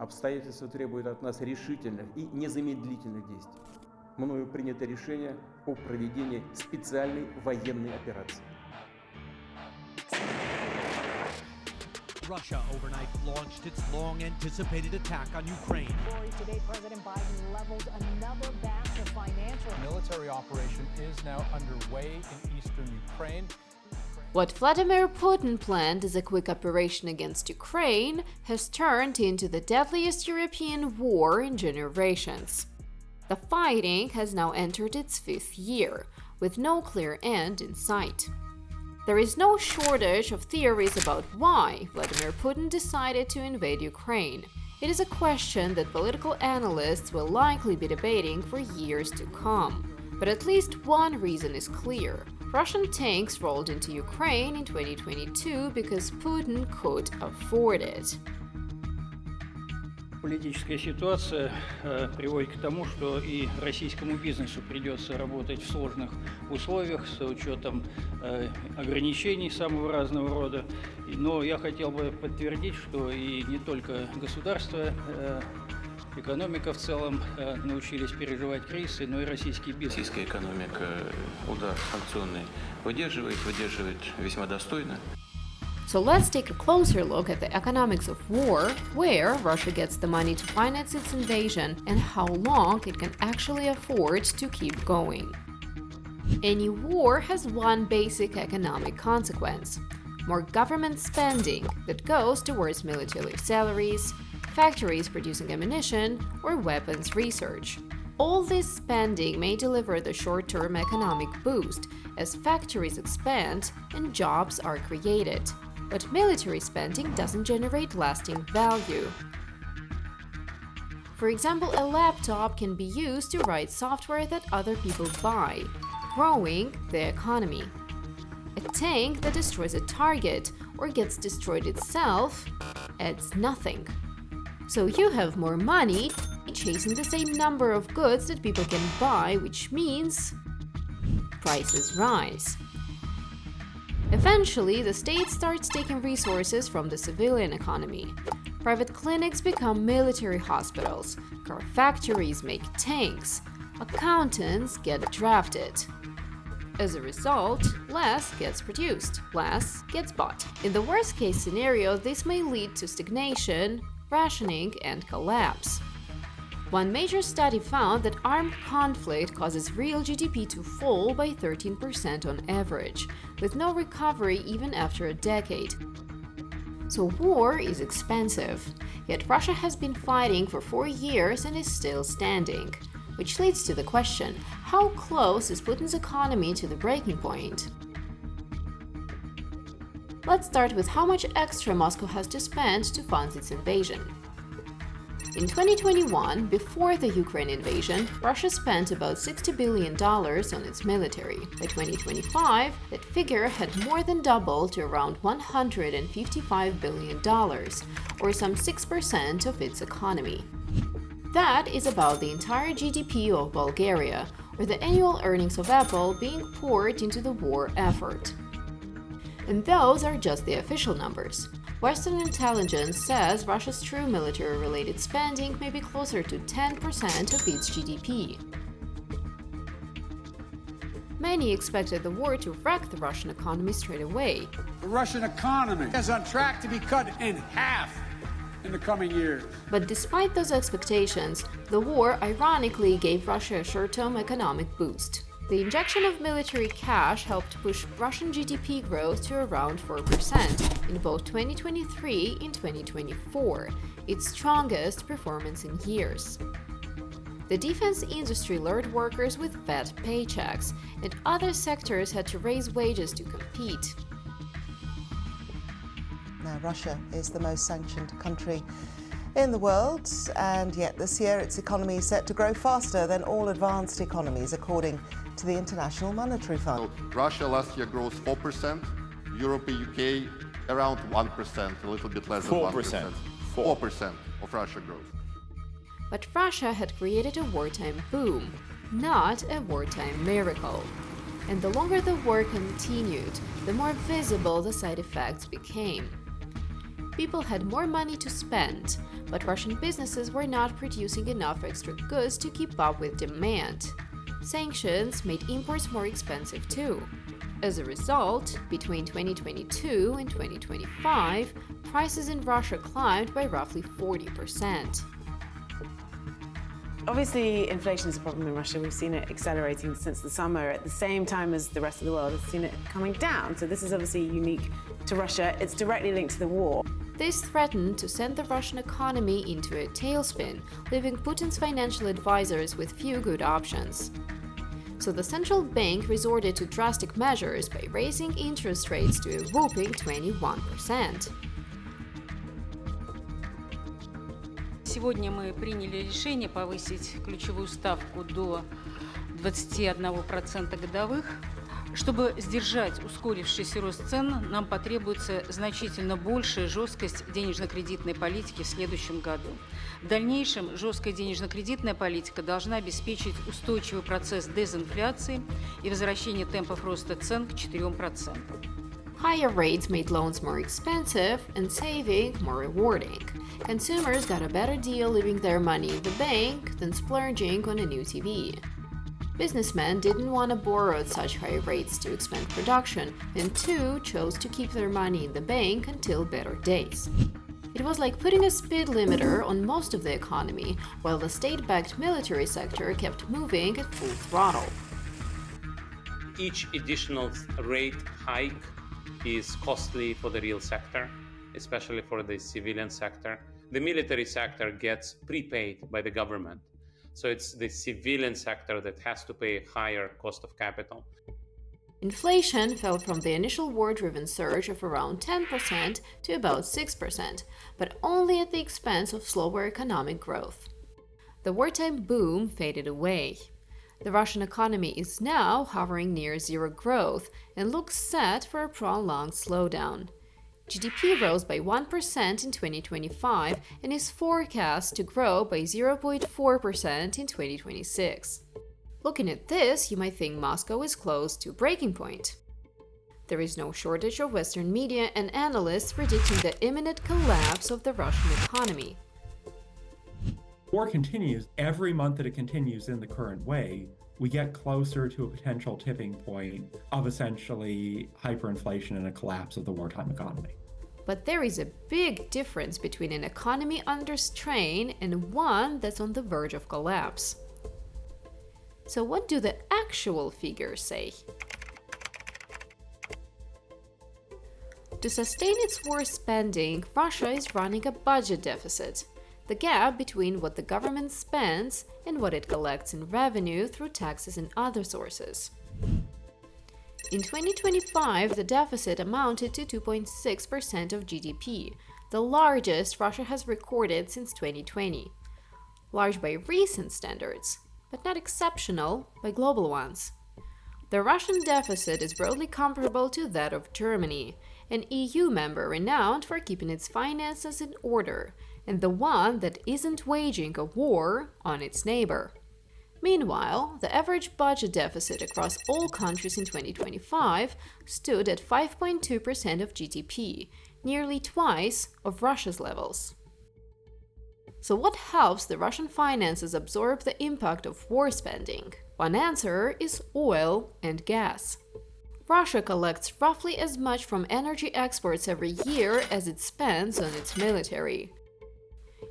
Обстоятельства требуют от нас решительных и незамедлительных действий. Мною принято решение о проведении специальной военной операции. Russia overnight launched its long-anticipated attack on Ukraine. Today, President Biden leveled another batch of financial. Military operation is now underway in eastern Ukraine. What Vladimir Putin planned as a quick operation against Ukraine has turned into the deadliest European war in generations. The fighting has now entered its fifth year, with no clear end in sight. There is no shortage of theories about why Vladimir Putin decided to invade Ukraine. It is a question that political analysts will likely be debating for years to come. But at least one reason is clear. Russian tanks rolled into Ukraine in 2022 because Putin could afford it. Политическая ситуация приводит к тому, что и российскому бизнесу придется работать в сложных условиях с учетом ограничений самого разного рода. Но я хотел бы подтвердить, что и не только государство, экономика в целом научились переживать кризисы, но и российский бизнес. Российская экономика удар санкционный выдерживает весьма достойно. So let's take a closer look at the economics of war, where Russia gets the money to finance its invasion, and how long it can actually afford to keep going. Any war has one basic economic consequence: more government spending that goes towards military salaries, factories producing ammunition, or weapons research. All this spending may deliver the short-term economic boost as factories expand and jobs are created. But military spending doesn't generate lasting value. For example, a laptop can be used to write software that other people buy, growing the economy. A tank that destroys a target or gets destroyed itself adds nothing. So you have more money chasing the same number of goods that people can buy, which means prices rise. Eventually, the state starts taking resources from the civilian economy. Private clinics become military hospitals, car factories make tanks, accountants get drafted. As a result, less gets produced, less gets bought. In the worst-case scenario, this may lead to stagnation, rationing, and collapse. One major study found that armed conflict causes real GDP to fall by 13% on average, with no recovery even after a decade. So war is expensive, yet Russia has been fighting for 4 years and is still standing. Which leads to the question, how close is Putin's economy to the breaking point? Let's start with how much extra Moscow has to spend to fund its invasion. In 2021, before the Ukraine invasion, Russia spent about $60 billion on its military. By 2025, that figure had more than doubled to around $155 billion, or some 6% of its economy. That is about the entire GDP of Bulgaria, or the annual earnings of Apple being poured into the war effort. And those are just the official numbers. Western intelligence says Russia's true military-related spending may be closer to 10% of its GDP. Many expected the war to wreck the Russian economy straight away. The Russian economy is on track to be cut in half in the coming years. But despite those expectations, the war ironically gave Russia a short-term economic boost. The injection of military cash helped push Russian GDP growth to around 4% in both 2023 and 2024, its strongest performance in years. The defense industry lured workers with fat paychecks, and other sectors had to raise wages to compete. Now, Russia is the most sanctioned country in the world, and yet this year its economy is set to grow faster than all advanced economies, according to the International Monetary Fund. So Russia last year grows 4%, Europe and UK around 1%, a little bit less than 1%. 4% of Russia growth. But Russia had created a wartime boom, not a wartime miracle. And the longer the war continued, the more visible the side effects became. People had more money to spend, but Russian businesses were not producing enough extra goods to keep up with demand. Sanctions made imports more expensive too. As a result, between 2022 and 2025, prices in Russia climbed by roughly 40%. Obviously, inflation is a problem in Russia. We've seen it accelerating since the summer at the same time as the rest of the world has seen it coming down. So this is obviously unique to Russia. It's directly linked to the war. This threatened to send the Russian economy into a tailspin, leaving Putin's financial advisors with few good options. So the central bank resorted to drastic measures by raising interest rates to a whopping 21%. Сегодня мы приняли решение повысить ключевую ставку до 21% годовых. Чтобы сдержать ускорившийся рост цен, нам потребуется значительно большая жесткость денежно-кредитной политики в следующем году. В дальнейшем жесткая денежно-кредитная политика должна обеспечить устойчивый процесс дезинфляции и возвращение темпов роста цен к 4%. Higher rates made loans more expensive and saving more rewarding. Consumers got a better deal leaving their money in the bank than splurging on a new TV. Businessmen didn't want to borrow at such high rates to expand production, and too chose to keep their money in the bank until better days. It was like putting a speed limiter on most of the economy, while the state-backed military sector kept moving at full throttle. Each additional rate hike is costly for the real sector, especially for the civilian sector. The military sector gets prepaid by the government. So it's the civilian sector that has to pay a higher cost of capital. Inflation fell from the initial war-driven surge of around 10% to about 6%, but only at the expense of slower economic growth. The wartime boom faded away. The Russian economy is now hovering near zero growth and looks set for a prolonged slowdown. GDP rose by 1% in 2025 and is forecast to grow by 0.4% in 2026. Looking at this, you might think Moscow is close to breaking point. There is no shortage of Western media and analysts predicting the imminent collapse of the Russian economy. War continues. Every month that it continues in the current way, we get closer to a potential tipping point of essentially hyperinflation and a collapse of the wartime economy. But there is a big difference between an economy under strain and one that's on the verge of collapse. So what do the actual figures say? To sustain its war spending, Russia is running a budget deficit, the gap between what the government spends and what it collects in revenue through taxes and other sources. In 2025, the deficit amounted to 2.6% of GDP, the largest Russia has recorded since 2020. Large by recent standards, but not exceptional by global ones. The Russian deficit is broadly comparable to that of Germany, an EU member renowned for keeping its finances in order, and the one that isn't waging a war on its neighbor. Meanwhile, the average budget deficit across all countries in 2025 stood at 5.2% of GDP, nearly twice of Russia's levels. So what helps the Russian finances absorb the impact of war spending? One answer is oil and gas. Russia collects roughly as much from energy exports every year as it spends on its military.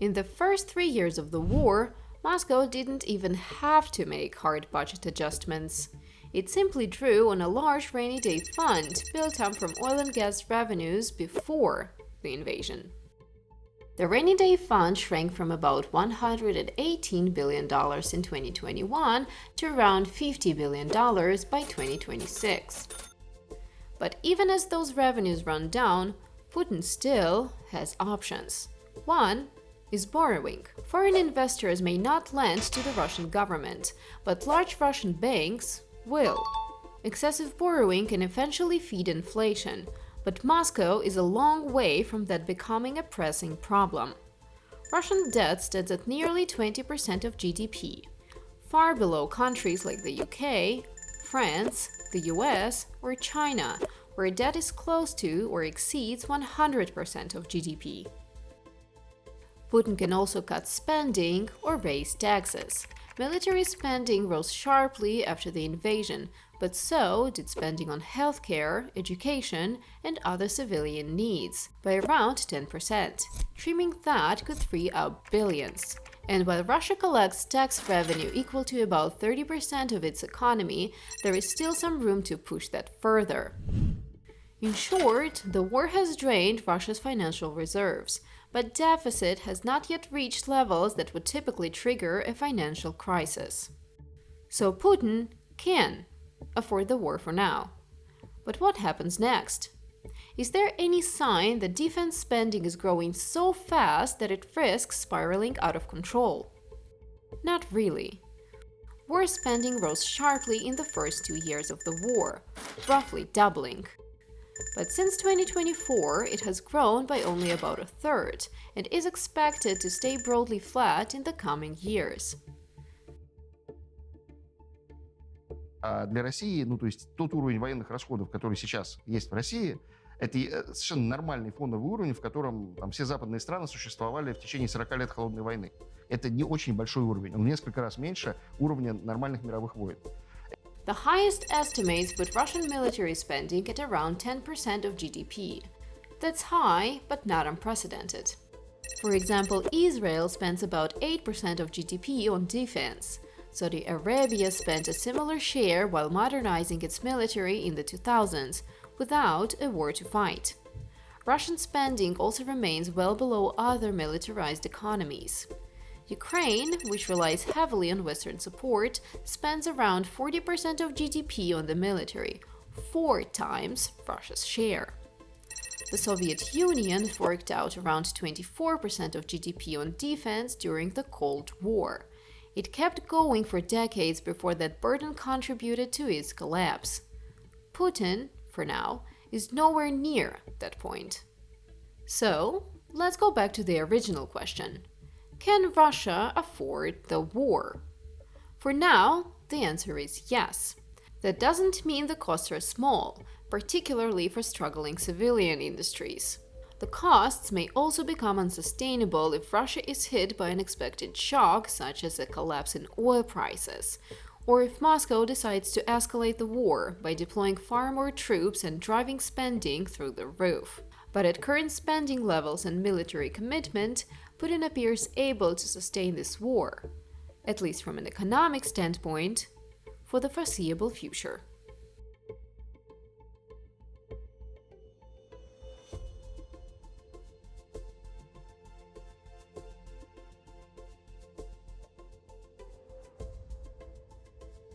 In the first 3 years of the war, Moscow didn't even have to make hard budget adjustments. It simply drew on a large rainy day fund built up from oil and gas revenues before the invasion. The rainy day fund shrank from about $118 billion in 2021 to around $50 billion by 2026. But even as those revenues run down, Putin still has options. One is borrowing. Foreign investors may not lend to the Russian government, but large Russian banks will. Excessive borrowing can eventually feed inflation, but Moscow is a long way from that becoming a pressing problem. Russian debt stands at nearly 20% of GDP, far below countries like the UK, France, the US, or China, where debt is close to or exceeds 100% of GDP. Putin can also cut spending or raise taxes. Military spending rose sharply after the invasion, but so did spending on healthcare, education, and other civilian needs, by around 10%. Trimming that could free up billions. And while Russia collects tax revenue equal to about 30% of its economy, there is still some room to push that further. In short, the war has drained Russia's financial reserves, but deficit has not yet reached levels that would typically trigger a financial crisis. So Putin can afford the war for now. But what happens next? Is there any sign that defense spending is growing so fast that it risks spiraling out of control? Not really. War spending rose sharply in the first 2 years of the war, roughly doubling. But since 2024, it has grown by only about a third and is expected to stay broadly flat in the coming years. Для России, то есть тот уровень военных расходов, который сейчас есть в России, это совершенно нормальный фоновый уровень, в котором все западные страны существовали в течение 40 лет холодной войны. Это не очень большой уровень, он в несколько раз меньше уровня нормальных мировых войн. The highest estimates put Russian military spending at around 10% of GDP. That's high, but not unprecedented. For example, Israel spends about 8% of GDP on defense. Saudi Arabia spent a similar share while modernizing its military in the 2000s, without a war to fight. Russian spending also remains well below other militarized economies. Ukraine, which relies heavily on Western support, spends around 40% of GDP on the military, 4 times Russia's share. The Soviet Union forked out around 24% of GDP on defense during the Cold War. It kept going for decades before that burden contributed to its collapse. Putin, for now, is nowhere near that point. So, let's go back to the original question. Can Russia afford the war? For now, the answer is yes. That doesn't mean the costs are small, particularly for struggling civilian industries. The costs may also become unsustainable if Russia is hit by unexpected shock, such as a collapse in oil prices, or if Moscow decides to escalate the war by deploying far more troops and driving spending through the roof. But at current spending levels and military commitment, Putin appears able to sustain this war, at least from an economic standpoint, for the foreseeable future.